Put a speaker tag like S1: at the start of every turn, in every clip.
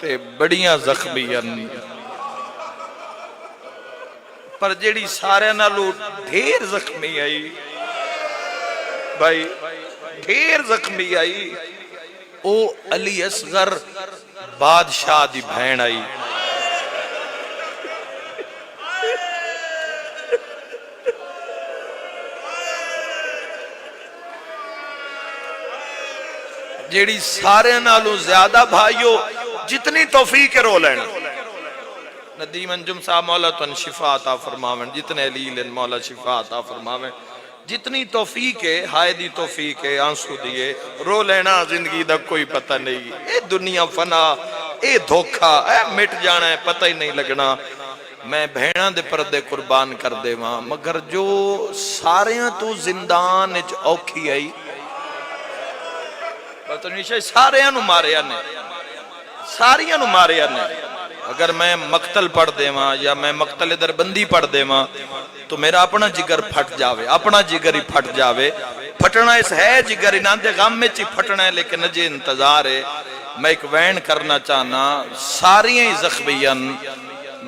S1: تے بڑیاں زخمی پر جیڑی سارے نالو ڈھیر زخمی آئی بھائی ڈھیر زخمی آئی او علی اصغر بادشاہ دی بہن آئی جیڑی سارے نالوں زیادہ بھائیو جتنی توفیق رو لینا ندیم انجم صاحب مولا تن شفا عطا فرماویں جتنے علیل مولا شفا عطا فرماویں جتنی توفیق ہے ہائے دی توفیق ہے آنسو دیئے رو لینا زندگی دا کوئی پتہ نہیں اے دنیا فنا اے دھوکھا اے مٹ جانا ہے پتہ ہی نہیں لگنا میں بہناں دے پردے قربان کر دے ماں مگر جو ساریاں تو زندان اچ اوکھی آئی ساریاں نو ماریا نے اگر میں مقتل پڑھ دے ماں یا میں مقتل در بندی پڑھ دے ماں تو میرا اپنا جگر پھٹ جاوے اپنا جگر ہی پھٹ جاوے پھٹنا اس ہے جگر انہاں دے غم میں چی پھٹنا ہے لیکن نجے انتظار ہے میں ایک وین کرنا چاہنا ساریاں ہی زخمیاں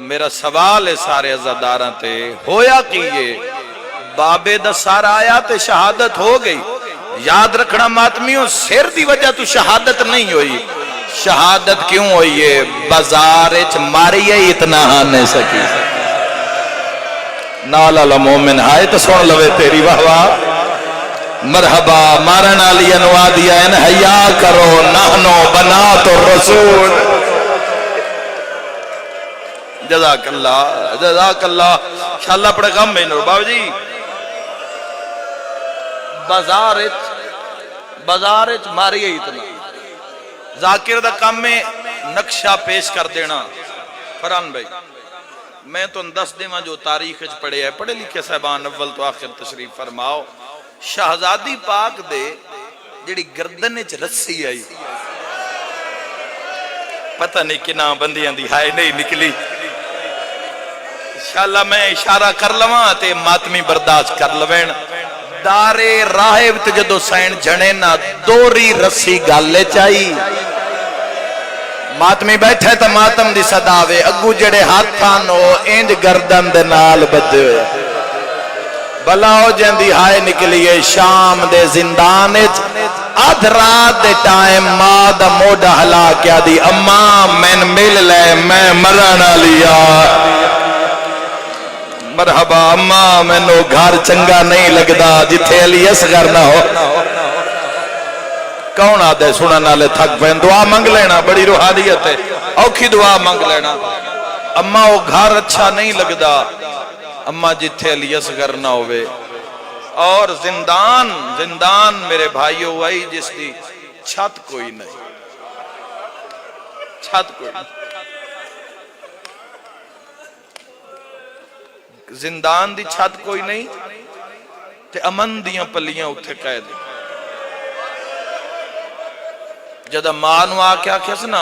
S1: میرا سوال ہے سارے عزاداراں تے ہویا کیے بابے دا سارا آیا تے شہادت ہو گئی یاد رکھنا ماتمیوں سر دی وجہ تو شہادت نہیں ہوئی شہادت کیوں ہوئی ہے بازار اچ ماری ہے اتنا آنے سکی نالا لمومن آئے تو سن لوے تیری واہ واہ مرحبا مارنا لیا نوادیا ان حیاء کرو نحنو بنات الرسول جزاک اللہ انشاءاللہ پڑے غم میں نور بابا جی بازارچ ماری ہے اتنا ذاکر دا کام میں نقشہ پیش کر دینا فران بھائی میں تو 10 دیمہ جو تاریخ پڑھے ہیں پڑھے لکھے صاحبان اول تو آخر تشریف فرماؤ شہزادی پاک دے جڑی گردن اچ رسی آئی پتہ نہیں کنا بندیاں دی ہائے نہیں نکلی انشاءاللہ میں اشارہ کر لواں تے ماتمی برداشت کر لوین دارے راہب تے جدو سین جھنے نا دوری رسی گالے چاہی ماتمی بیٹھے تا ماتم دی صداوے اگو جڑے ہاتھانو انج گردن دے نال بجے بلاؤ جندی ہائے نکلیے شام دے زندانچ آدھ رات دے ٹائم ماں دا موڑا ہلا کیا دی اماں میں مل لے میں مرنا لیا مرحبا اماں میں نو گھر چنگا نہیں لگدا جتھے علی اصغر نہ ہو کون آدھے سننا لے تھک پہن دعا منگ لینا بڑی روحانیت ہے اوکھی دعا منگ لینا اماں وہ گھر اچھا نہیں لگدا اماں جتھے علی اصغر نہ ہوئے اور زندان میرے بھائیو ہوئی جس دی چھت کوئی نہیں چھت کوئی نہیں زندان دی چھت کوئی نہیں تے امن دیاں پلیاں اتھے قید جدہ ماں نو آکے آکے سنا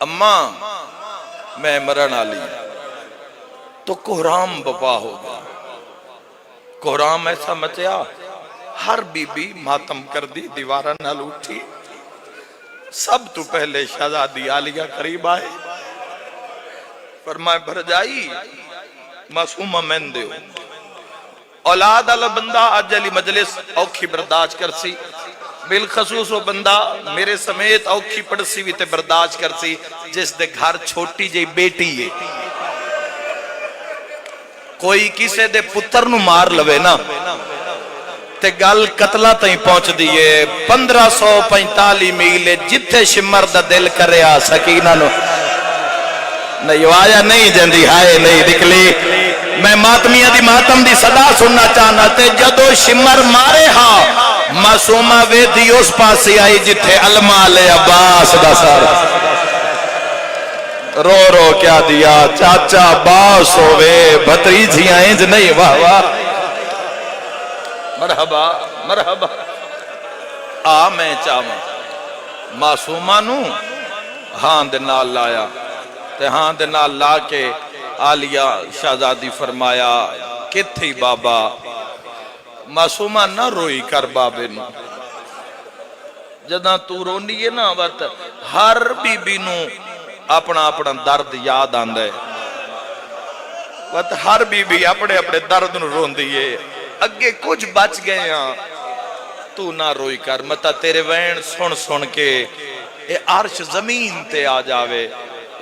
S1: اماں میں مرن آلی تو کوہرام بپا ہوگا کوہرام ایسا مچیا ہر بی بی ماتم کر دی دیوارہ نہ لوٹی سب تو پہلے شہزادی آلیہ قریب آئے فرمائے بھر جائی معصومہ مین دیو اولاد اللہ بندہ آج علی مجلس اوکھی برداشت کرسی بالخصوص وہ بندہ میرے سمیت اوکھی پڑسی بھی تے برداشت کرسی جس دے گھر چھوٹی جی بیٹی ہے کوئی کسے دے پتر نو مار لوے نا تے گل قتلہ تائیں پہنچ دیئے 1545 میلے جتھے شمر دا دل کرے آ سکینہ نو نہیں آیا نہیں جندی ہائے نہیں نکلی میں ماتمیہ دی ماتم دی صدا سننا چاہنا تے جدو شمر مارے ہاں معصومہ ویدی اس پاسی آئی جتھے المال عباس دا سارا رو رو کیا دیا چاچا باس ہوئے بھتریجیاں انج نہیں واہ واہ مرحبا مرحبا آ میں چاہوں معصومہ نو ہاں دے نال لایا تے ہاں دے نال لا کے آلیہ شہزادی فرمایا کتھی بابا معصومہ نہ روئی کر بابے نو جداں تو رونی ہے نا وقت ہر بی بی نو اپنا اپنا درد یاد آندا ہے وقت ہر بی بی اپنے اپنے درد نو رون دیئے اگے کچھ بچ گئے ہیں تو نہ روئی کر متا تیرے وین سن سن کے اے عرش زمین تے آ جاوے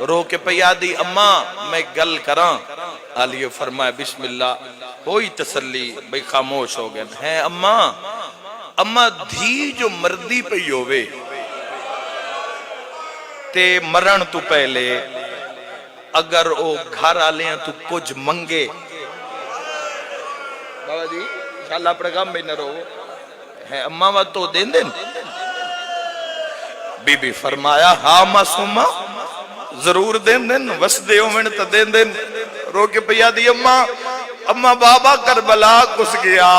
S1: رو کے پیادی اماں میں گل کراں علیہ فرمائے بسم اللہ ہوئی تسلی بھئی خاموش ہو گئے ہیں اماں اماں دھی جو مردی پہ ہووے تے مرن تو پہلے اگر او گھر آلے ہیں تو کچھ منگے بابا جی انشاءاللہ اپنے کام میں نہ رہو ہے اماں وقت تو دین دین بی بی فرمایا ہاں معصومہ ضرور دین دین وس دیو میں تا دین دین رو کے پیا دی اماں بابا کربلا کس گیا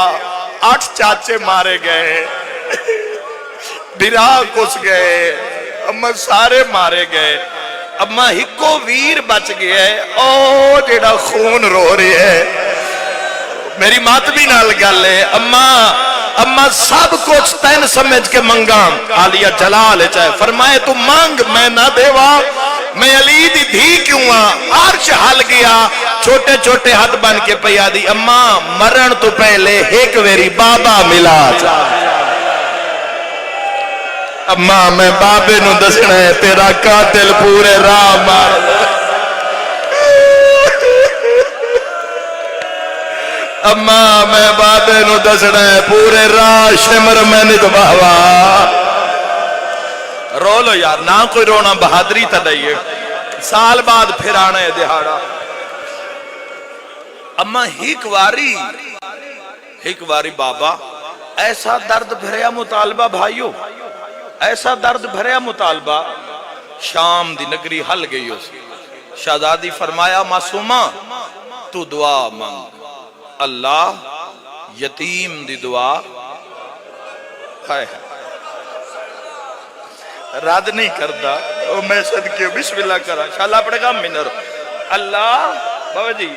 S1: 8 چاچے مارے گئے بھرا کس گئے اماں سارے مارے گئے اماں ہکو ویر بچ گیا ہے او جیڑا خون رو رہی ہے میری ماتمی نال گل ہے اماں سب کچھ تین سمجھ کے منگا عالیہ جلال چاہے فرمائے تو مانگ میں نہ دیوا میں علی دی دھی کیوں عرش حل گیا چھوٹے چھوٹے ہاتھ بن کے پیا دی اماں مرن تو پہلے ایک ویری بابا ملا اماں میں بابے نو دسنا ہے تیرا قاتل پورے راہ مار اماں میں بابے نو دسنا ہے پورے راہ شمر میں نہیں تو بہوا رو لو یار نہ کوئی رونا بہادری تا نہیں سال بعد پھر آنا ہے دہاڑا اماں ہیک واری بابا ایسا درد بھریا مطالبہ بھائیو ایسا درد بھریا مطالبہ شام دی نگری حل گئی اس شہزادی فرمایا معصومہ تو دعا مانگ اللہ یتیم دی دعا رد نہیں کرتا میں صدقے بسم اللہ کرا شاءاللہ اپنے کام میں نہ رو اللہ بابا جی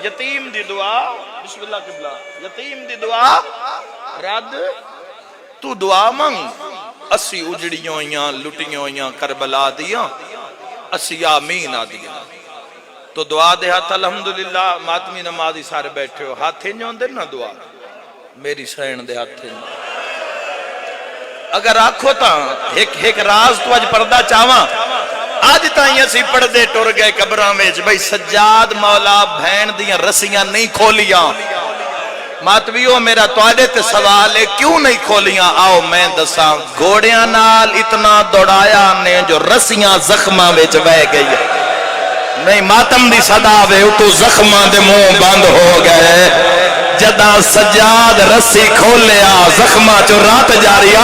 S1: یتیم دی دعا بسم اللہ قبلہ یتیم دی دعا رد تو دعا مانگ اسی اجڑیوں ہویاں لٹیوں ہویاں کربلا دیاں اسی آمین آ دیاں تو دعا دے ہاتھ الحمدللہ ماتمی نمازی سارے بیٹھے ہو ہاتھیں جو اندر نہ دعا میری سین دے ہاتھیں اگر آنکھو تا ایک راز تو آج پردہ چاہواں آج تائیں اسی پردے ٹر گئے قبران میں بھئی سجاد مولا بھین دیاں رسیاں نہیں کھولیاں ماتویوں میرا توڑے تے سوال ہے کیوں نہیں کھولیاں آؤ میں دساں گھوڑیاں نال اتنا دوڑایا نے جو رسیاں زخمہ وچ بہ گئی نہیں ماتم دی صدا وے تو زخمہ دے منہ بند ہو گئے جدہ سجاد رسی کھولیا زخمہ چو رات جاری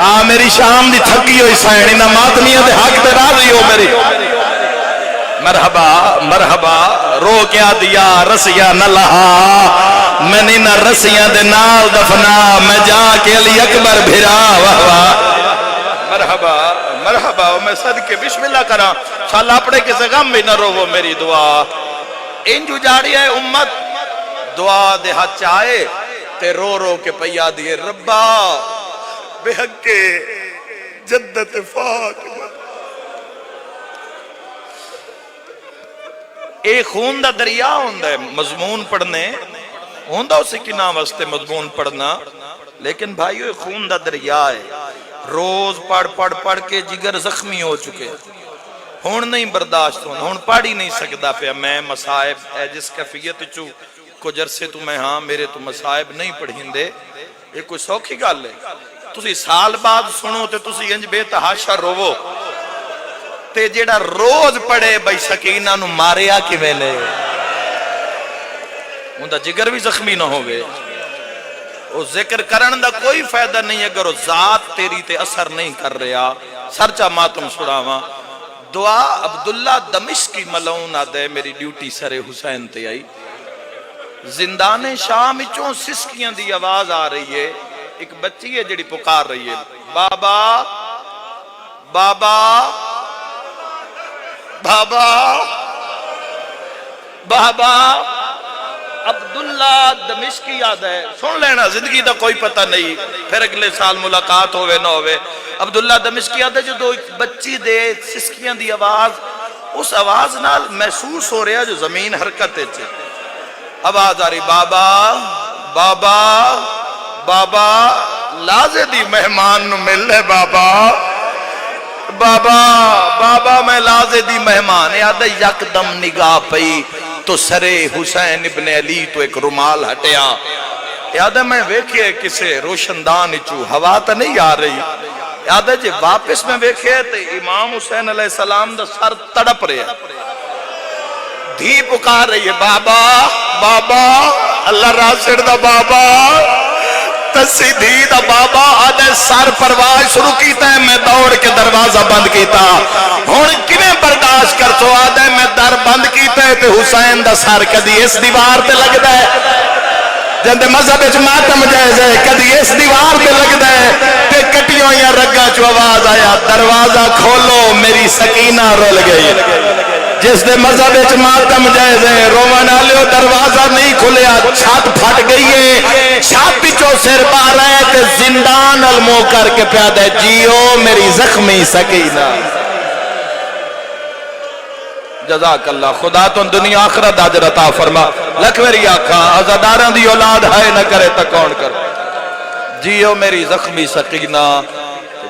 S1: آ میری شام دی تھکی ہوئی سائنی نہ ماتمیہ دے حق تے راضی ہو میری مرحبا مرحبا رو کیا دیا رسیاں نہ لہا میں نہیں نہ رسیاں دے نال دفنا میں جا کے علی اکبر بھرا مرحبا مرحبا میں صدقے بسم اللہ کرا شاءاللہ اپنے کسے غم بھی نہ رو وہ میری دعا انجو جاڑی ہے امت دعا دے ہاتھ چاہے تے رو رو کے پیا دیئے ربا بے حق کے جدت فاطمہ ایک خون دا دریا ہوندہ ہے مضمون پڑھنے ہوندہ اسے کی نام واسطے مضمون پڑھنا لیکن بھائیو ایک خون دا دریا ہے روز پڑھ کے جگر زخمی ہو چکے ہون نہیں برداشت ہون پڑھ ہی نہیں سکتا پہ میں مسائب ہے جس کیفیت چو کچھ عرصے تو میں ہاں میرے تو مسائب نہیں پڑھیں دے یہ کوئی سوکھی گال ہے تسی سال بعد سنو تے تسی انج بے تحاشا روو تے جیڑا روز پڑھے بھائی سکینہ نو ماریا کی میں نے ان دا جگر بھی زخمی نہ ہوئے وہ ذکر کرن دا کوئی فائدہ نہیں اگر وہ ذات تیری تے اثر نہیں کر رہا سرچہ ماتم سڑاواں دعا عبداللہ دمشقی ملعون آدھے میری ڈیوٹی سر حسین تے آئی زندان شام چوں سسکیاں دی آواز آ رہی ہے ایک بچی ہے جڑی پکار رہی ہے بابا بابا بابا بابا عبداللہ دمشقی یاد ہے، سن لینا، زندگی دا کوئی پتہ نہیں، پھر اگلے سال ملاقات ہوئے نہ ہوئے۔ عبداللہ دمشقی یاد ہے جو دو بچی دے سسکیاں دی آواز، اس آواز نال محسوس ہو رہا جو زمین حرکت ہے، آواز آ رہی بابا بابا بابا لازے دی مہمان نو مل لے بابا بابا بابا میں لازے دی مہمان یاد یک دم نگاہ پئی تو سرے حسین ابن علی تو ایک رومال ہٹیا، یاد ہے میں ویکھے کسے روشندان چو ہوا تا نہیں آ رہی، یاد ہے جی واپس میں ویکھے تو امام حسین علیہ السلام دا سر تڑپ رہے دھی پکار رہی ہے بابا بابا اللہ راسڑ دا بابا تسی دھی دا بابا آدھے سر پرواز شروع کیتا ہے، میں دوڑ کے دروازہ بند کیتا ہون کنے برداشت کر سو، آدھے میں در بند کیتا ہے تے حسین دا سر کدی اس دیوار تے لگ دا ہے جندے مذہب اچ ماتم جائز ہے، کدی اس دیوار تے لگ دا ہے تے کٹیوں یا رگا چو آواز آیا دروازہ کھولو میری سکینہ رول گئی، جس دے مذہب اچ ماتم جائز ہے رومن آلیو دروازہ نہیں کھلیا، چھت پھٹ گئی ہے، چھت پچو سر پار ہے تے زندان المو کر کے پیادہ ہے جیو میری زخمی سکینہ۔ جزاک اللہ، خدا تو دنیا آخرت اجر عطا فرما، لکھ میری آنکھاں عزاداراں دی اولاد ہے نہ کرے تا کون کر، جیو میری زخمی سکینہ،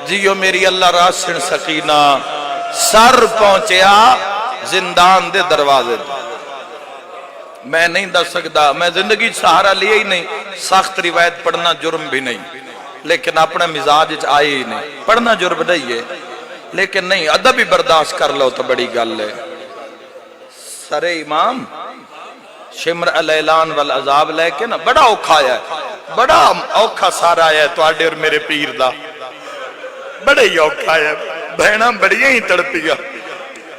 S1: جیو میری اللہ راسن سکینہ، سر پہنچیا زندان دے دروازے دے، میں نہیں دس سکتا، میں زندگی سہارا لیے ہی نہیں، سخت روایت پڑھنا جرم بھی نہیں، لیکن اپنے مزاج آئے ہی نہیں، پڑھنا جرم نہیں ہے لیکن نہیں ادب بھی برداشت کر لو تو بڑی گل ہے۔ سر امام شمر الاعلان والعذاب لے کے نا بڑا اوکھا آیا ہے، بڑا اوکھا سارا آیا ہے تو آڈے اور میرے پیر دا بڑے ہی اوکھا آیا ہے، بہنہ بڑی ہی تڑپیا۔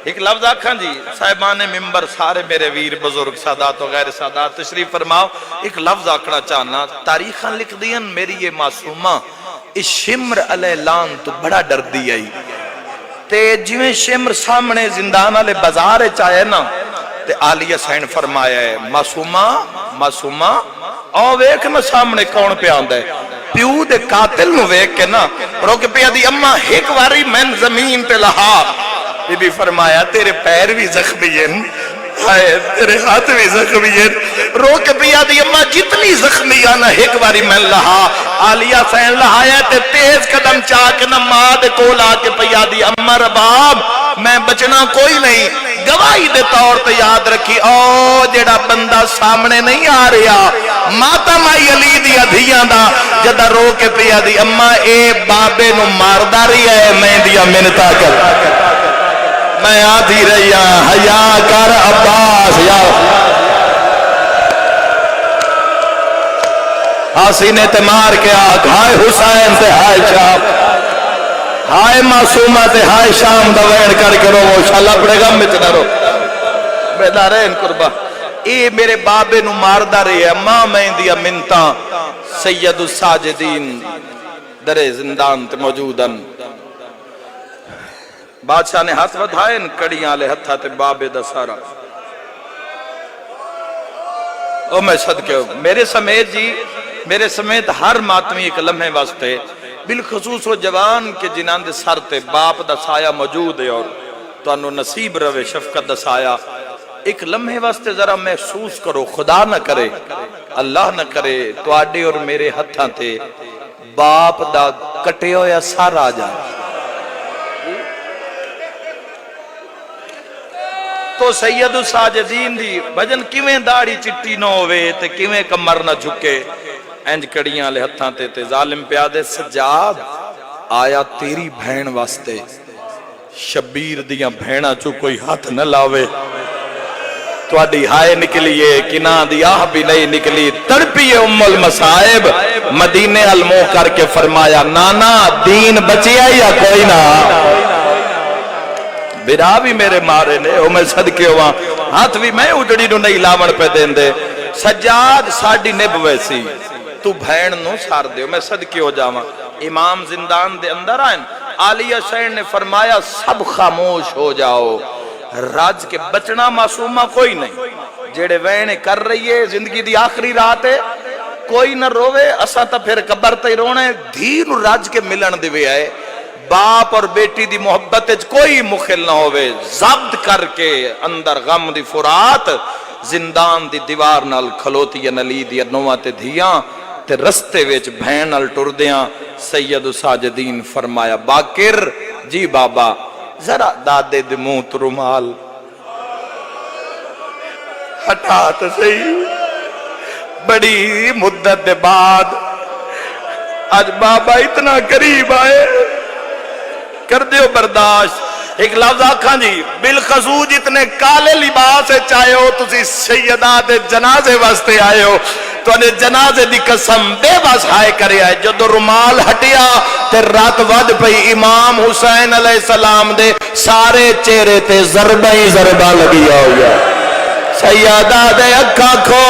S1: ایک لفظ آکھاں جی صاحبان ممبر سارے میرے ویر بزرگ سادات و غیر سادات تشریف فرماؤ، ایک لفظ آکھنا چاہنا، تاریخاں لکھ دین میری یہ معصومہ اس شمر الاعلان تو بڑا ڈر دی آئی تے جویں شمر سامنے زندان والے بازار چاہے نا تے عالیہ سین فرمایا ہے معصومہ معصومہ او ویکھ نا سامنے کون پہ آندہ ہے، پیو دے قاتل نو ویکھ کے نا روک پہ دی اممہ ایک واری میں زمین پہ لہا، یہ بھی فرمایا تیرے پیر بھی زخمی ہیں، تیرے ہاتھ بھی زخمی ہیں، روک پیا دی اممہ جتنی زخمی آنا ایک باری میں لہا، عالیہ سین لہایا تے تیز قدم چاک نماں دے کولا کے پیا دی اممہ رباب میں بچنا کوئی نہیں، گواہی دے طور تے یاد رکھی او جیڑا بندہ سامنے نہیں آ رہا ماتم آئی علی دی ادھیاں دا جدہ رو کے پیا دی اممہ اے بابے نو مارداری ہے میں دیا منتا کر میں آدھی رہی ہاں حیا کر عباس یا حسینے تے مار کے آگ ہائے حسین تے ہائے شام ہائے معصومہ تے ہائے شام دوین کر کے رو وہ شاللہ پڑے گا مچنا رو بیدارین قربہ اے میرے بابے نو ماردہ رہی ہے ماں میں دیا منتا سید الساجدین در زندان تے موجودن بادشاہ نے ہاتھ ودھائے ان کڑیاں لے ہتھا تے بابے دا سارا او میں صدقے ہوں میرے سمیت جی میرے سمیت ہر ماتمی ایک لمحے واسطے بالخصوص وہ جوان کے جنان دے سر تے باپ دا سایہ موجود ہے اور تو انو نصیب روے شفقت دا سایہ ایک لمحے واسطے ذرا محسوس کرو خدا نہ کرے اللہ نہ کرے تو آڈے اور میرے ہتھاں تے باپ دا کٹے ہو یا سار آ جائے تو سید الساجدین دی بجن کیویں داڑی چٹی نہ ہوئے تے کیویں کمر نہ جھکے انج کڑیاں لے ہتھاں تے ظالم پیادے سجاد آیا تیری بہن واسطے شبیر دیاں بہناں چو کوئی ہاتھ نہ لاوے تو اڈی ہائے نکلیے کنا دیاہ بھی نہیں نکلی تڑپیے ام المصائب مدینے المو کر کے فرمایا نانا دین بچیا یا کوئی نہ برا بھی میرے مارے نے او میں صدقے ہوا ہاتھ بھی میں اجڑی نو نہیں لاون پہ دین دے سجاد ساڑی نب ویسی تو بھین نو سار دے میں صدقے ہو جاواں امام زندان دے اندر آئیں عالیہ شہر نے فرمایا سب خاموش ہو جاؤ راج کے بچنا معصومہ کوئی نہیں جیڑے وینے کر رہی ہے زندگی دی آخری رات ہے کوئی نہ روے اساں تا پھر قبر تے رونا ہے دھی نو رج کے ملن دے آئے باپ اور بیٹی دی محبت وچ کوئی مخل نہ ہوئے ضبط کر کے اندر غم دی فرات زندان دی دیوار نال کھلوتی نلی دی نواں تے دھیاں تے رستے وچ بھین نال ٹردیاں سید ساجدین فرمایا باقر جی بابا ذرا دادے دے منہ تو رومال ہٹا تو صحیح بڑی مدت دے بعد آج بابا اتنا قریب آئے کر دیو برداشت ایک لفظ آکھاں جی بالخصوص جتنے کالے لباس چاہے ہو تسی سیدہ دے جنازے واسطے آئے ہو تو انہیں جنازے دی قسم بے بس ہائے کرے آئے جدو رومال ہٹیا تے رات ود پئی امام حسین علیہ السلام دے سارے چہرے تے ضربہ ہی ضربہ لگیا ہویا سیدہ دے اکھا کھول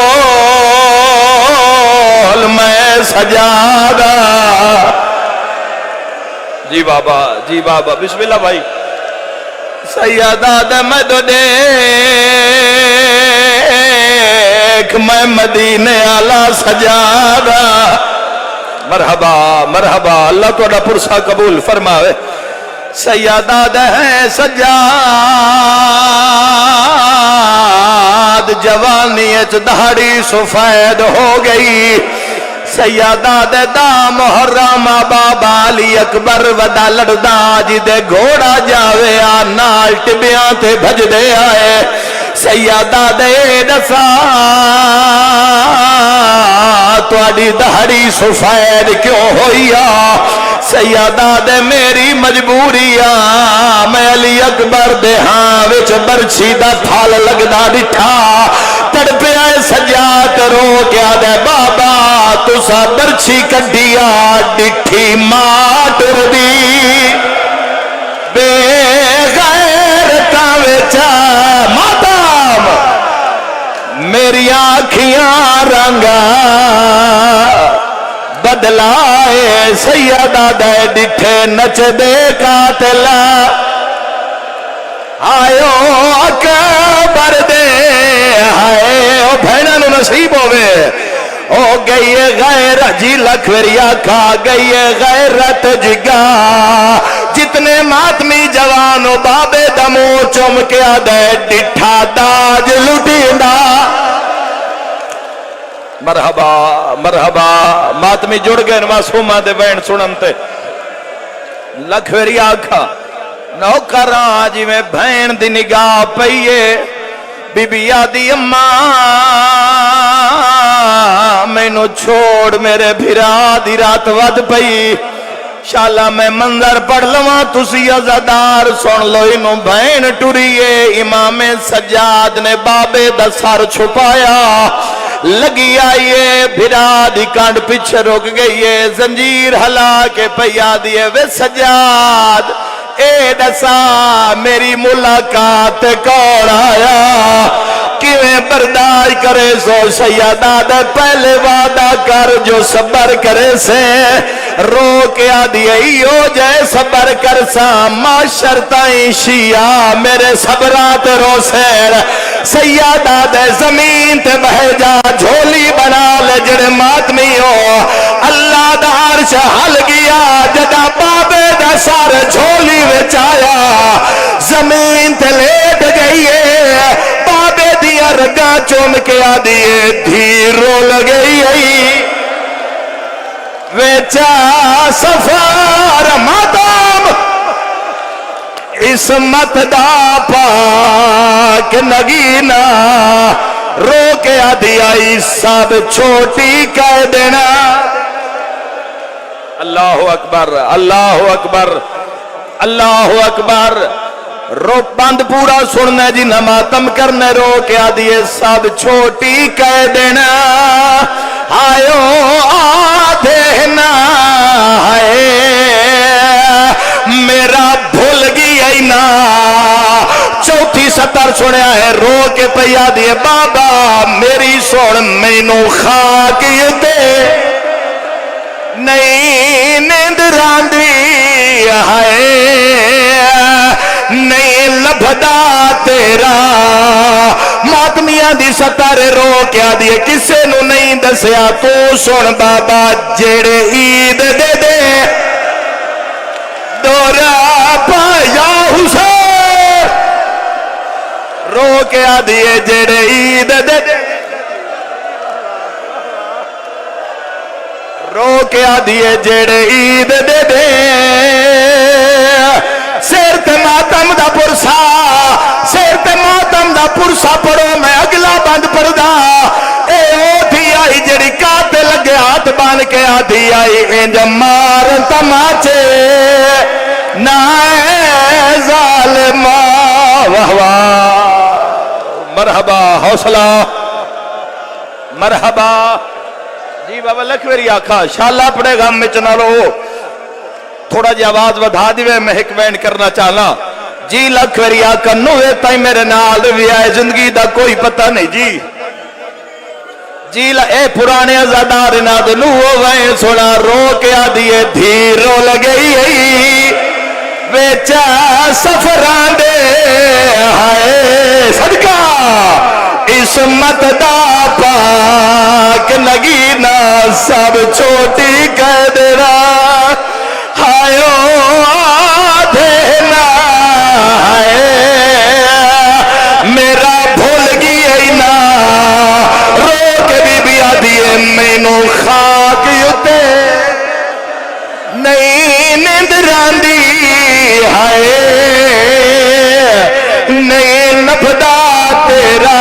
S1: میں سجادہ جی بابا بسم اللہ بھائی سیدہ دے مدو دیکھ میں مدینے آلہ سجادہ مرحبا مرحبا اللہ توڑا پرسا قبول فرماوے سیدہ دے سجاد جوانی اچ دہڑی سفید ہو گئی سیدہ دے دا محرم بابا علی اکبر ودا لڑدا جی دے گھوڑا جاوے نال ٹبیاں تے بھج دے آئے سیدہ دے دسا تواڈی دہڑی سفید کیوں ہوئیا سیدہ دے میری مجبوری میں علی اکبر دے ہاں وچ برچھی دا تھال لگدا ڈٹھا تڑپیا سجاد رو کیا دے بابا تسا برچھی کڈیا ڈٹھی ماں ٹردی بے غیرتاں وچ ماتم میری آنکھیاں رنگا بدلائے سیدہ دے ڈٹھے نچ دے قاتل آئیو اکبر دے آئے او بھینہ نو نصیب ہوئے او گئی غیرت جی لکھوریہ کھا گئی غیرت جگا جتنے ماتمی جوانو بابے دمو چمکیا دے ڈٹھا داج لٹیندا مرحبا مرحبا ماتمی جڑ گئے معصومہ دے بین سننتے لکھوری آکھا نوکراں جی میں بہن دی نگاہ پئیے بی بی آدی اماں مینو چھوڑ میرے بھرا دی رات ود پئی شالا میں منظر پڑھ لواں تسی عزادار سن لو انہوں بہن ٹریے امام سجاد نے بابے دا سر چھپایا لگی آئیے بھرا دی کانڈ پیچھے رک گئیے زنجیر ہلا کے پیا دیے وے سجاد اے دسا میری ملاقات کون آیا کیویں برداشت کرے سو سیدہ دے پہلے وعدہ کر جو صبر کرے سے رو کے آدھی ایو جائے صبر کر سا معاشر تائیں شیعہ میرے صبرات رو سیر سیدہ دے زمین تے بہ جا جھولی بنا لے جڑے ماتمی ہو اللہ دا عرش ہل گیا جدا بابے دا سار جھولی وچ آیا زمین تے لیٹ گئی ہے بابے دیا رگا چوم کے آدھیے دھیرو لگئی ویچا سفار ماتم اسمت دا پاک نگینا رو کے آدھی آئی سب چھوٹی کہہ دینا اللہ اکبر اللہ اکبر اللہ اکبر رو بند پورا سننے جی نہ ماتم کرنے رو کے آدھیے سب چھوٹی کہہ دینا آئیو آدھے نہ آئے میرا بھول گیا نا چوتھی سطر سنیا ہے رو کے پیا دیے بابا میری سن مینو خاک دے نہیں نیند راندی ہے نہیں لبھدا تیرا
S2: ماتمیاں دی ستارے رو کے آدھی کسے نو نہیں دسیا تو سن بابا جیڑے عید دے دے دورا پایا حسین رو کے آدھی جیڑے عید دے دے رو کے آدھیے جیڑے عید دے دے سیر تے ماتم دا پرسا سیر تے ماتم دا پرسا پڑھو میں اگلا بند پڑھدا اے او تھی آئی جڑی کاتے لگے ہاتھ بان کے آدھی آئی انج مار تماچے نائے ظالمہ واہ واہ مرحبا حوصلہ مرحبا جی بابا لکھویری آکھا شالا پڑے گا میں چنا لو تھوڑا جی آواز ودھا دیوے میں ایک بینڈ کرنا چاہنا جی لکھویری آکھا نوے تائیں میرے نال بھی آئے زندگی دا کوئی پتہ نہیں جی جی اے پرانے ازادار ناد نوہ وائیں سوڑا رو کے آدھیے دھیرو لگئی ویچا سفران دے ہائے صدقہ اسمت دا پاک نگینا سب چھوٹی کہہ دینا ہائیو آدھینا میرا بھول گئی نا رو کے بی بی آدھیے مینو خاک یوتے نہیں نیندران دی ہائے نہیں نفدا تیرا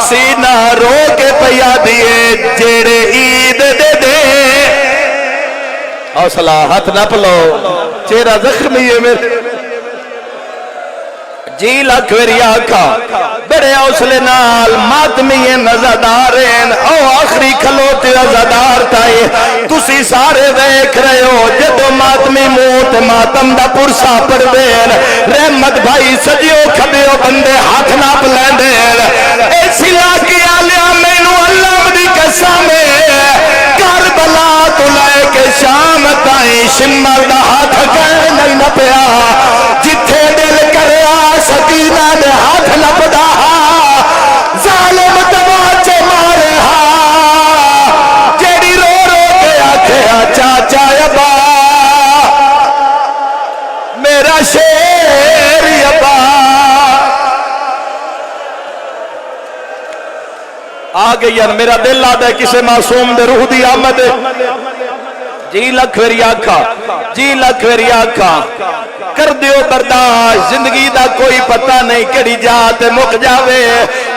S2: سینہ رو کے پیا دیے جیڑے عید دے دے حوصلہ ہاتھ نہ پلو چہرہ زخمی ہے میرے جی لکھویری آکھا بڑے حوصلے نال ماتمی نزدارین او آخری کھلوتے نزدار تائے تسی سارے دیکھ رہے ہو جدو ماتمی موت ماتم دا پرسا پر دین رحمت بھائی سجیو کھبیو بندے ہاتھ ناپ لیندین ایسی لاکی آلیا مینو اللہ دی قسم کربلا تو لائے کے شام تائیں شمر دا ہاتھ کہنے نہیں نہ پیا جتھے دل کریا سکینہ دے ہاتھ لپدا ظالم تماچے مارے جیڑی رو رو کے آکھے چاچا ابا میرا شیر ابا آگے یار میرا دل آدھا ہے کسے معصوم دے روح دی آمد جی لکھویری آکھا جی لکھویری آکھا کر دیو برداشت زندگی دا کوئی پتہ نہیں کڑی جات مک جاوے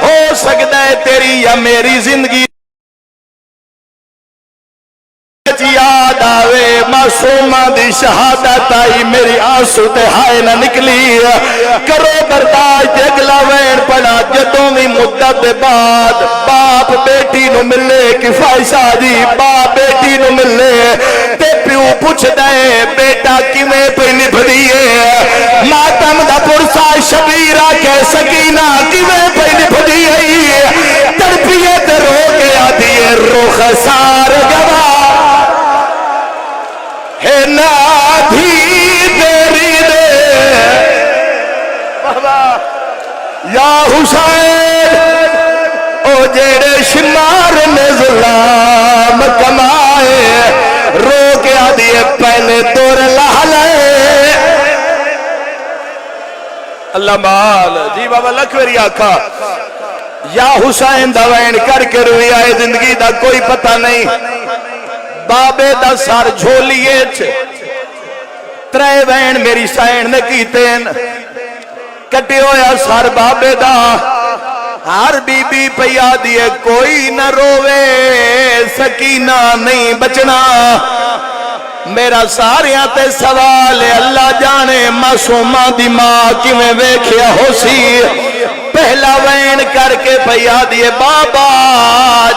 S2: ہو سکتا ہے تیری یا میری زندگی یاد آوے معصومہ دی شہادت آئی میری آنسو تے ہائے نہ نکلی کرو برداشت اگلا وین پڑا جدوں بھی مدت بعد باپ بیٹی نو ملے کفائی شادی باپ بیٹی نو ملے تے پیو پوچھ دے بیٹا کیویں پہ نبھ دیئے ماتم دا پرسا شبیرہ کہ سکینہ کیویں پہ نبھ دیئے تڑپیے تے رو کے آدھیے روخ سار گواہ ہے نادھی تیری دے یا حسین او جیڑے شمار نے ظلام کمائے رو کے آدھیے پہلے دور لہلے اللہ مال جی بابا لکھویری آکھا یا حسین دوین کر کے روئی آئے زندگی دا کوئی پتہ نہیں بابے دا سار جھولیے چھے ترے وین میری سائن نے کیتین کٹی ہویا سار بابے دا ہر بی بی پیا دیے کوئی نہ روے سکینہ نہیں بچنا میرا ساریاں تے سوال ہے اللہ جانے معصومہ دی ماں کیویں ویکھیا ہو سی پہلا وین کر کے پیا دیے بابا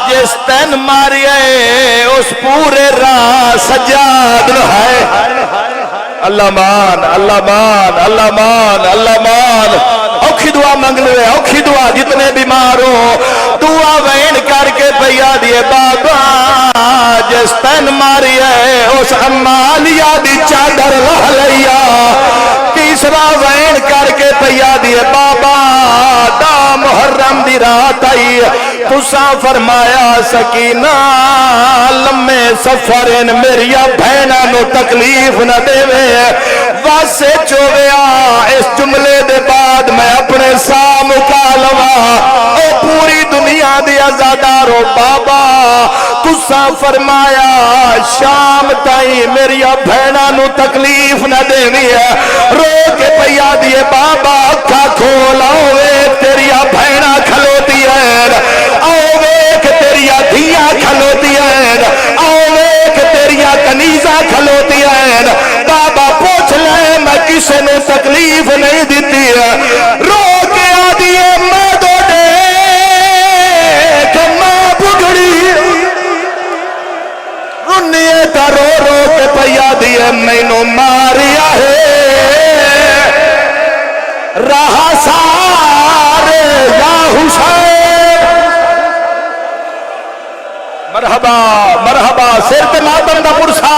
S2: جس تن ماریے اس پورے راہ سجاد ہے اللہ مان اللہ مان اللہ مان اللہ مان اوکھی دعا منگ لے اوکھی دعا جتنے بیمار ہو دعا وین کر کے پیا دیے بابا جس تن ماری ہے اس امالیا دی چادر لہ لیا تیسرا وین کر کے پیا دیے بابا دام محرم دی رات آئی تساں فرمایا سکینہ لمے سفرن میری بہنا نو تکلیف نہ دے واسے چویا اس جملے دے بعد میں اپنے سا مکا لوا او پوری دنیا دی عزادارو بابا تساں فرمایا شام تائی میری بہنا نو تکلیف نہ دے رو کے پیا دیے بابا اکھا کھولا ویک تیری بہنا کھلوتی ہے آؤ ویک تیری دھیا کھلوتی ہے آؤ ویک تیری کنیزہ کھلوتی ہے بابا پوچھ لے میں کسے نے تکلیف نہیں دیتی ہے رو کے آ دیے میں دو دیکھ میں بگڑی رنیے تا رو رو کے پیا دیے میں نو ماریا ہے رہا سارے یا حسین مرحبا مرحبا سر تے ماتم دا پرسا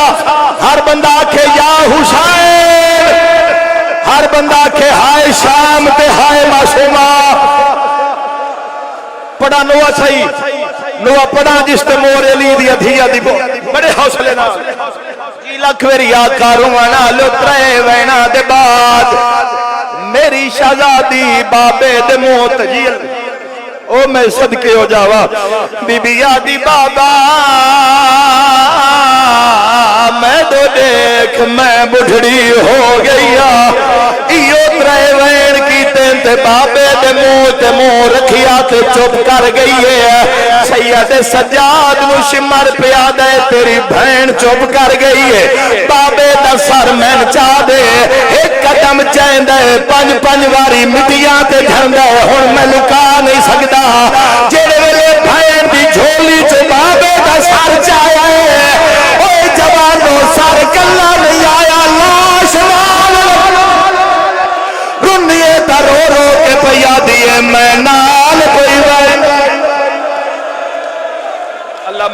S2: ہر بندہ آکھے یا حسین ہر بندہ آکھے ہائے شام تے ہائے معصومہ پڑھا نوہ صحیح نوہ پڑھا جس تے مور علی دی ادھیا دی بڑے حوصلے نا کی لکھ ویری آقا روانا لطرے وینا دے بعد میری شہزادی بابے دے موت جیل او میں صدقے ہو جاوا بی بی یادی بابا میں تو دیکھ میں بڑھڑی ہو گیا ایو ترے وین کی تینتے بابے دے منہ رکھیا تے چپ کر گئی ہے سید سجاد مشمر پیادے تیری بہن چپ کر گئی ہے بابے دا سر مین چاہ دے ایک قدم چین دے پنج واری مٹیاں تے جھن دے ہن میں لکا نہیں سکتا جیڑے ویلے بہن دی جھولی چ بابے دا سر چایا ہے اوے جوانو سر کلا نہیں آیا لاش رنیے تا رو رو کے پیا دیے میں نال کوئی وین اللہ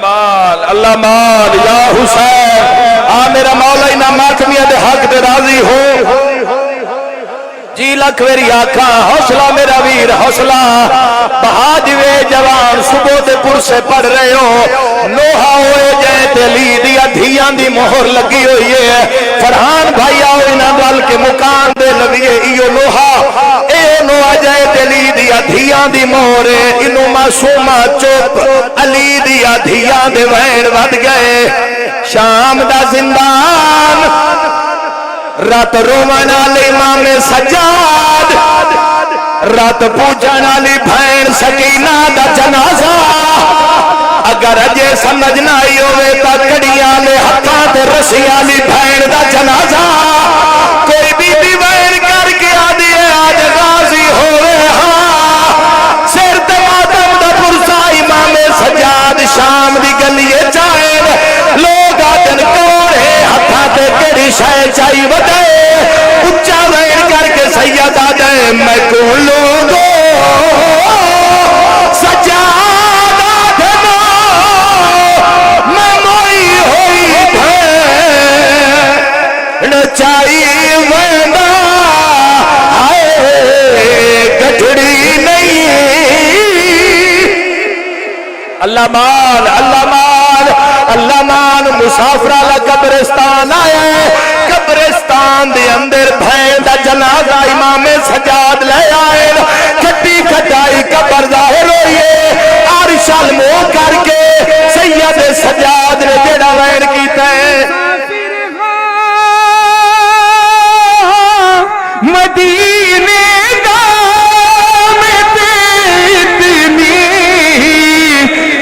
S2: مال یا حسین آ میرا مولا انہا ماتمیہ دے حق دے راضی ہو جی لکھ ویری آکھا حوصلہ میرا ویر حوصلہ بہاجوے جوان صبح دے پر سے پڑھ رہے ہو لوہا ہوئے جائے تلی دیا دھیان دی مہر لگی ہوئی ہے فرحان بھائی آؤ انہاں وال کے مکان دے لگیے ایو لوہا اے نوہ جائے تلی دیا دھیان دی مہر انہوں معصومہ چپ علی دیا دھیان دے وین ود گئے شام دا زندان رات رومن علی امام سجاد رات پوجن علی بہن سکینہ دا جنازہ اگر اجے سمجھنا ہی ہوئے تا کڑیاں لے ہتھاں تے رسیاں علی بہن دا جنازہ کوئی بی بی بہن کر کے آدھی ہے آج غازی ہوئے ہاں سر تے ماتم دا پرسا امام سجاد شام دی گلیے چاہے لوگ آدن کوڑے ہتھاں تے کڑی شاہ چاہی ودے اچھا وین کر کے سید آدھے میں کون لوگوں سجاد آدھنو میں موئی ہوئی بھین چاہی ویندہ آئے گھڑی نہیں اللہ مان اللہ مان اللہ مان مسافرہ قبرستان آئے قبرستان دے اندر بھین دا جنازہ امام سجاد لے آئے کھٹی کھٹائی قبر ظاہر ہوئیے عرش المو کر کے سید سجاد نے جڑا وین کیتا ہے مدینے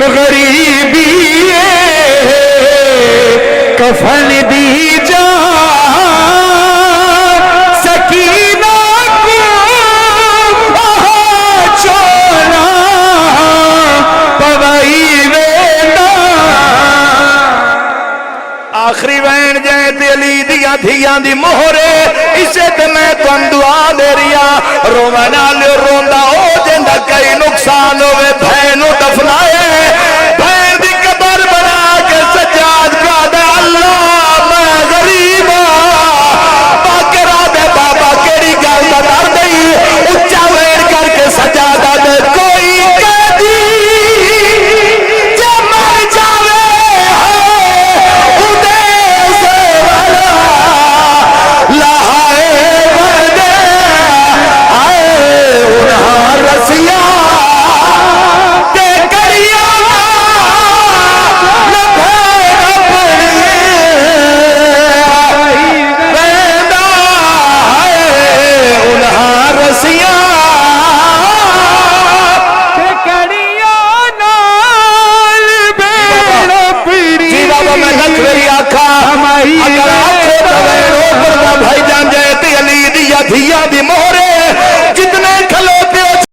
S2: غریبی کفن دی جا سکینہ کو چھوڑا پوائی وینا آخری وین جائے تے علی دیا دھیاں دی مہرے اسے تے میں تم دعا دے ریا رونا لے روندا ہو جندہ کئی نقصان ہوئے بھینو دفنائے بھین دی قبر بنا کے سجاد کا دے اللہ میں غریبا باقرہ دے بابا کیڑی گل دا در دئی اچھا وین کر کے سجادہ دے لکھ میری آقا اگر آنکھیں دوین اوپر دا بھائی جان جائے تے علی دی یا دھیا دی مہر